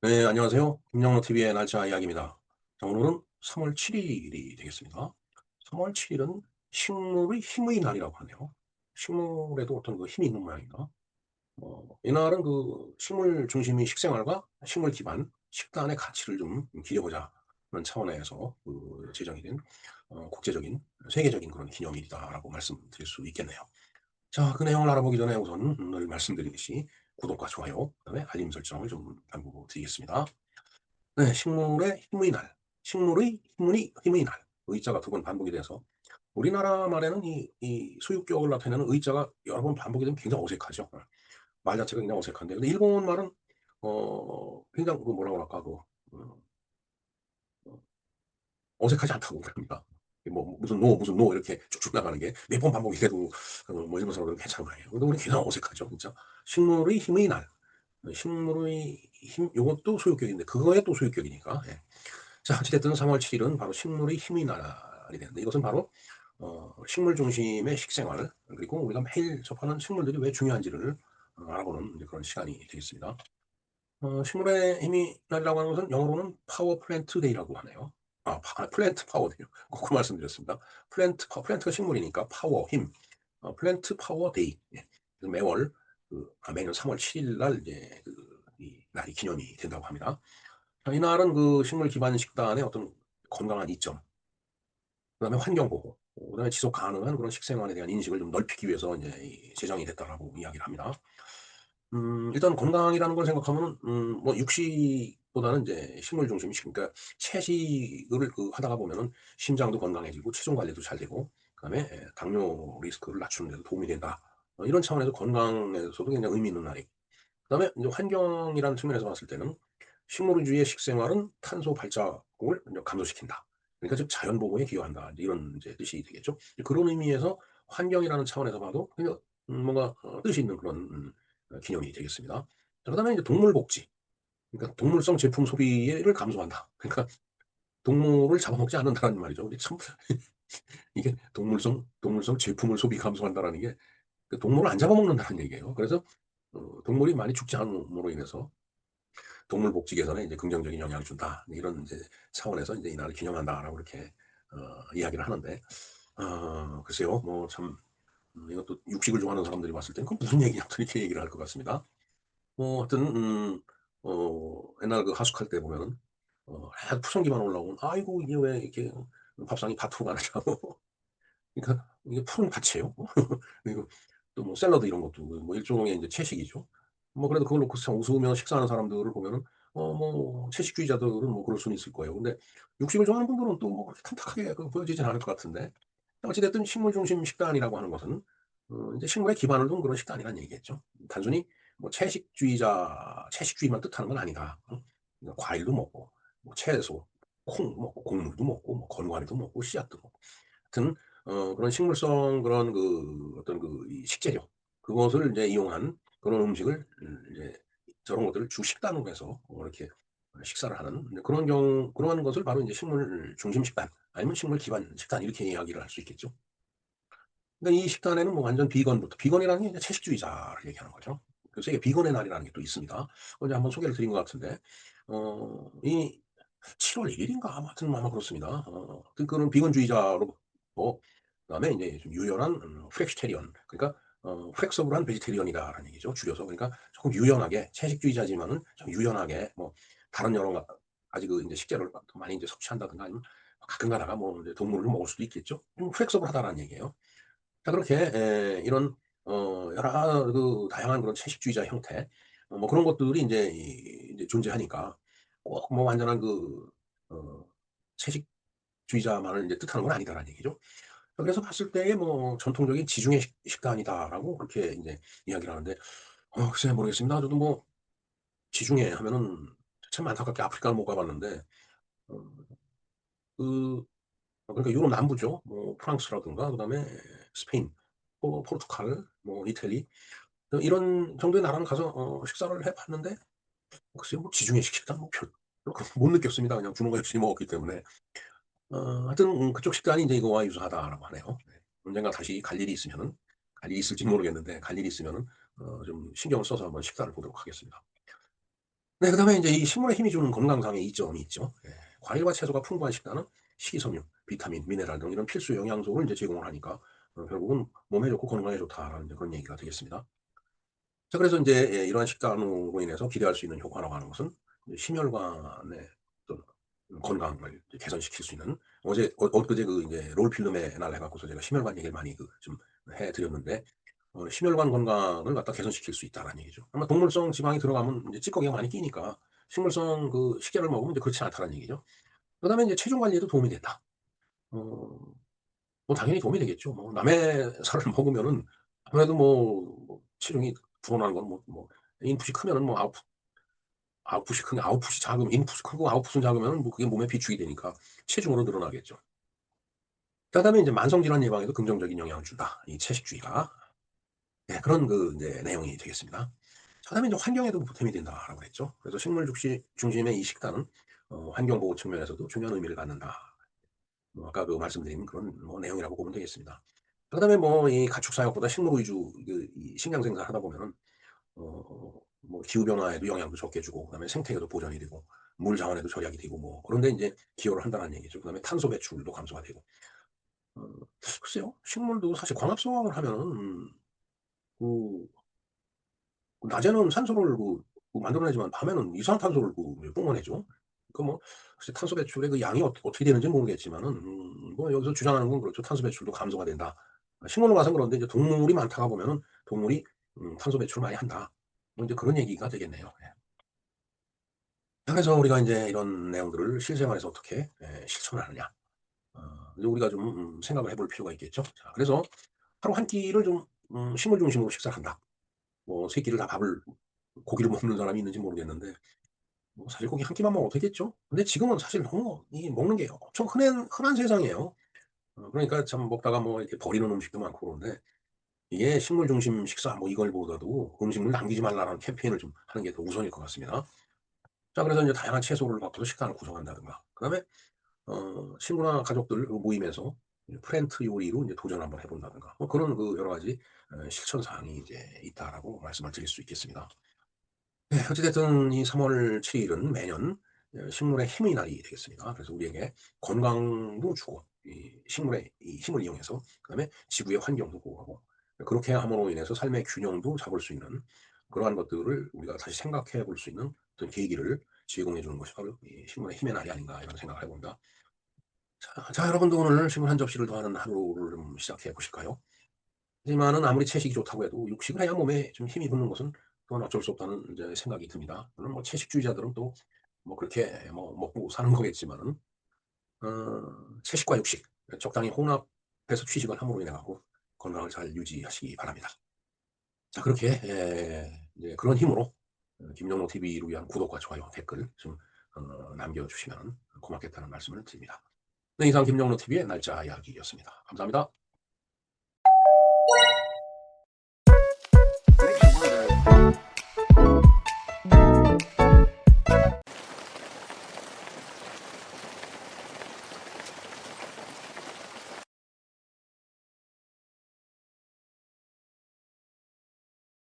네, 안녕하세요. 김영로TV의 날짜 이야기입니다. 자, 오늘은 3월 7일이 되겠습니다. 3월 7일은 식물의 힘의 날이라고 하네요. 식물에도 어떤 그 힘이 있는 모양입니다. 이날은 그 식물 중심의 식생활과 식물 기반 식단의 가치를 좀 기려보자 하는 차원에서 그 제정이 된 국제적인, 세계적인 그런 기념일이다라고 말씀드릴 수 있겠네요. 자, 그 내용을 알아보기 전에 우선 늘 말씀드리듯이 구독과 좋아요, 그다음에 알림 설정을 좀 당부드리겠습니다. 네, 식물의 힘의 날, 식물의 힘의 날, 의자가 두 번 반복이 돼서 우리나라 말에는 이 수육격을 나타내는 의자가 여러 번 반복이 되면 굉장히 어색하죠. 말 자체가 굉장히 어색한데, 근데 일본 말은 굉장히 그 뭐라고 할까 그 어, 어, 어색하지 않다고 그럽니다. 뭐 무슨 노 이렇게 쭉쭉 나가는 게 몇 번 반복이 돼도 뭐 일본 사람들은 괜찮은 거예요. 근데 우리 굉장히 어색하죠, 진짜. 식물의 힘의 날, 식물의 힘, 요것도 소유격인데 그거에 또 소유격이니까. 예. 자, 어찌됐든 3월 7일은 바로 식물의 힘의 날이 되는데 이것은 바로 식물 중심의 식생활 그리고 우리가 매일 접하는 식물들이 왜 중요한지를 알아보는 이제 그런 시간이 되겠습니다. 식물의 힘이 날이라고 하는 것은 영어로는 파워 플랜트 데이라고 하네요. 플랜트 파워 데이. 그 말씀드렸습니다. 플랜트가 식물이니까 파워, 힘. 플랜트 파워 데이. 예. 그래서 매월 매년 3월 7일 날 이제 이 날이 기념이 된다고 합니다. 자, 이날은 그 식물 기반 식단의 어떤 건강한 이점, 그다음에 환경 보호, 그다음에 지속 가능한 그런 식생활에 대한 인식을 좀 넓히기 위해서 이제 제정이 됐다라고 이야기를 합니다. 일단 건강이라는 걸 생각하면은 뭐 육식보다는 이제 식물 중심식, 그러니까 채식을 하다가 보면은 심장도 건강해지고 체중 관리도 잘 되고 그다음에 당뇨 리스크를 낮추는 데도 도움이 된다. 이런 차원에서 건강에서도 굉장히 의미 있는 날이. 그다음에 이제 환경이라는 측면에서 봤을 때는 식물주의 식생활은 탄소 발자국을 감소시킨다. 그러니까 즉 자연 보호에 기여한다. 이런 이제 뜻이 되겠죠. 그런 의미에서 환경이라는 차원에서 봐도 그냥 뭔가 뜻이 있는 그런 기념이 되겠습니다. 자, 그다음에 이제 동물 복지. 그러니까 동물성 제품 소비를 감소한다. 그러니까 동물을 잡아먹지 않는다는 말이죠. 참 이게 동물성 제품을 소비 감소한다라는 게 그 동물을 안 잡아먹는다는 얘기예요. 그래서 동물이 많이 죽지 않음으로 인해서 동물 복지 개선에 이제 긍정적인 영향을 준다. 이런 이제 차원에서 이제 이날을 기념한다라고 이렇게 이야기를 하는데, 글쎄요, 뭐 참, 이것도 육식을 좋아하는 사람들이 봤을 때는 그 무슨 얘기냐 또 이렇게 얘기를 할 것 같습니다. 하여튼, 옛날 그 하숙할 때 보면은, 하얀 푸성기만 올라오면, 아이고, 이게 왜 이렇게 밥상이 밭으로 가느냐고. 그러니까 이게 푸른 밭이에요. 그리고 또 뭐 샐러드 이런 것도 뭐 일종의 이제 채식이죠. 뭐 그래도 그걸 놓고 참 웃으며 식사하는 사람들을 보면은 뭐 채식주의자들은 뭐 그럴 수는 있을 거예요. 근데 육식을 좋아하는 분들은 또 뭐 그렇게 탐탁하게 보여지진 않을 것 같은데 어찌 됐든 식물 중심 식단이라고 하는 것은 이제 식물의 기반을 둔 그런 식단이라는 얘기겠죠. 단순히 뭐 채식주의만 뜻하는 건 아니다. 그러니까 과일도 먹고 뭐 채소, 콩 먹고 곡물도 먹고 뭐 건과리도 먹고 씨앗도 먹고 하여튼 그런 식물성 그런 어떤 이 식재료 그것을 이제 이용한 그런 음식을 이제 저런 것들을 주식단으로 해서 이렇게 식사를 하는 그런 것을 바로 이제 식물 중심 식단 아니면 식물 기반 식단 이렇게 이야기를 할 수 있겠죠. 그러니까 이 식단에는 뭐 완전 비건이라는 게 이제 채식주의자를 얘기하는 거죠. 그 세계 비건의 날이라는 게 또 있습니다. 어제 한번 소개를 드린 것 같은데 이 7월 1일인가 아마 그렇습니다. 그런 비건주의자로 뭐 그다음에 이제 좀 유연한 플렉시테리언 그러니까 플렉서블한 베지테리언이다라는 얘기죠. 줄여서 그러니까 조금 유연하게 채식주의자지만은 좀 유연하게 뭐 다른 여러 가지 그 이제 식재료를 많이 이제 섭취한다든가 아니면 가끔 가다가 뭐 이제 동물을 먹을 수도 있겠죠. 좀 플렉서블하다라는 얘기예요. 자, 그렇게 이런 여러 다양한 그런 채식주의자 형태 뭐 그런 것들이 이제 이제 존재하니까 꼭 뭐 완전한 어 채식주의자만을 이제 뜻하는 건 아니다라는 얘기죠. 그래서 봤을 때에 뭐 전통적인 지중해 식단이다라고 그렇게 이제 이야기를 하는데 글쎄 모르겠습니다. 저도 뭐 지중해 하면은 참 안타깝게 아프리카는 못 가 봤는데 어 그 그러니까 유럽 남부죠. 뭐 프랑스라든가 그다음에 스페인, 포르투갈, 뭐 이태리 이런 정도의 나라는 가서 식사를 해 봤는데 글쎄요 뭐 지중해식 식단 뭐 별로 못 느꼈습니다. 그냥 주는 거 열심히 먹었기 때문에. 하여튼 그쪽 식단이 이제 이거와 유사하다라고 하네요. 네. 언젠가 다시 갈 일이 있을지는 모르겠는데 갈 일이 있으면은 좀 신경을 써서 한번 식단을 보도록 하겠습니다. 네, 그다음에 인제 이 식물의 힘이 주는 건강상의 이점이 있죠. 예. 과일과 채소가 풍부한 식단은 식이섬유, 비타민, 미네랄 등 이런 필수 영양소를 인제 제공을 하니까 결국은 '몸에 좋고 건강에 좋다.'라는 이제 그런 얘기가 되겠습니다. 자, 그래서 인제 예 이러한 식단으로 인해서 기대할 수 있는 효과라고 하는 것은 이제 심혈관의 어떤 건강을 이제 개선시킬 수 있는, 엊그제 그 인제 롤 필름의 날 해 갖고서 제가 심혈관 얘기를 많이 좀 해 드렸는데, 심혈관 건강을 갖다 개선시킬 수 있다라는 얘기죠. 아마 동물성 지방이 들어가면 이제 찌꺼기가 많이 끼니까 식물성 그 식재를 먹으면 이제 그렇지 않다는 얘기죠. 그다음에 인제 체중 관리에도 도움이 된다. 어 뭐 당연히 도움이 되겠죠. 뭐 남의 살을 먹으면은 아무래도 뭐 체중이 불어나는 건 인풋이 크면은 뭐 아웃풋이 크면, 아웃풋이 작으면, 인풋이 크고 아웃풋은 작으면은 뭐 그게 몸에 비축이 되니까 체중으로 늘어나겠죠. 그다음에 인제 만성 질환 예방에도 긍정적인 영향을 준다, 이 채식주의가. 네, 그런 그 인제 내용이 되겠습니다. 그다음에 인제 환경에도 보탬이 된다라고 그랬죠. 그래서 식물 중심의 이 식단은 환경 보호 측면에서도 중요한 의미를 갖는다. 아까 그 말씀드린 그런 내용이라고 보면 되겠습니다. 그다음에 이 가축 사육보다 식물 위주 이 식량 생산하다 보면은 기후 변화에도 영향도 적게 주고, 그다음에 생태계도 보전이 되고, 물 자원에도 절약이 되고, 그런 데 인제 기여를 한다는 얘기죠. 그다음에 탄소 배출도 감소가 되고. 어 글쎄요. 식물도 사실 광합성을 하면은 그 낮에는 산소를 만들어내지만 밤에는 이산화탄소를 뿜어내죠. 글쎄 탄소 배출의 그 양이 어떻게 되는지는 모르겠지만은 여기서 주장하는 건 그렇죠. "탄소 배출도 감소가 된다." 식물로 봐선 그런데 이제 동물이 많다가 보면은 동물이 "탄소 배출을 많이 한다." 인제 그런 얘기가 되겠네요. 예. 그래서 우리가 인제 이런 내용들을 실생활에서 어떻게 실천하느냐. 어 이제 우리가 좀 생각을 해볼 필요가 있겠죠. 자, 그래서 하루 한 끼를 좀 식물 중심으로 식사를 한다. 세 끼를 다 고기를 먹는 사람이 있는지 모르겠는데, 사실 고기 한 끼만 먹어도 되겠죠. 근데 지금은 사실 너무 이 먹는 게 엄청 흔한 세상이에요. 그러니까 참 먹다가 이렇게 버리는 음식도 많고 그런데, 이게 식물 중심 식사 이걸보다도 '음식물 남기지 말라.'라는 캠페인을 좀 하는 게 더 우선일 것 같습니다. 자, 그래서 인제 다양한 채소를 갖고서 식단을 구성한다든가, 그다음에 친구나 가족들 모임에서 이제 프렌트 요리로 인제 도전을 한번 해 본다든가, 그런 여러 가지 실천 사항이 이제 있다라고 말씀을 드릴 수 있겠습니다. 네. 어찌 됐든 이 3월 7 일은 매년 식물의 힘의 날이 되겠습니다. 그래서 우리에게 건강도 주고, 이 힘을 이용해서 그다음에 지구의 환경도 보호하고, 그렇게 함으로 인해서 삶의 균형도 잡을 수 있는 그러한 것들을 우리가 다시 생각해 볼 수 있는 어떤 계기를 제공해 주는 것이 바로 이 식물의 힘의 날이 아닌가, 이런 생각을 해 봅니다. 자, 여러분도 오늘 식물 한 접시를 더하는 하루를 좀 시작해 보실까요? 하지만은 아무리 채식이 좋다고 해도 육식을 해야 몸에 좀 힘이 붙는 것은 그건 어쩔 수 없다는 이제 생각이 듭니다. 물론 채식주의자들은 또 그렇게 먹고 사는 거겠지만은, 채식과 육식 적당히 혼합해서 취식을 함으로 인해 갖고 건강을 잘 유지하시기 바랍니다. 자, 그렇게 이제 그런 힘으로 김정로 TV를 위한 구독과 좋아요, 댓글 좀 남겨 주시면 고맙겠다는 말씀을 드립니다. 네, 이상 김정로 TV의 날짜 이야기였습니다. 감사합니다.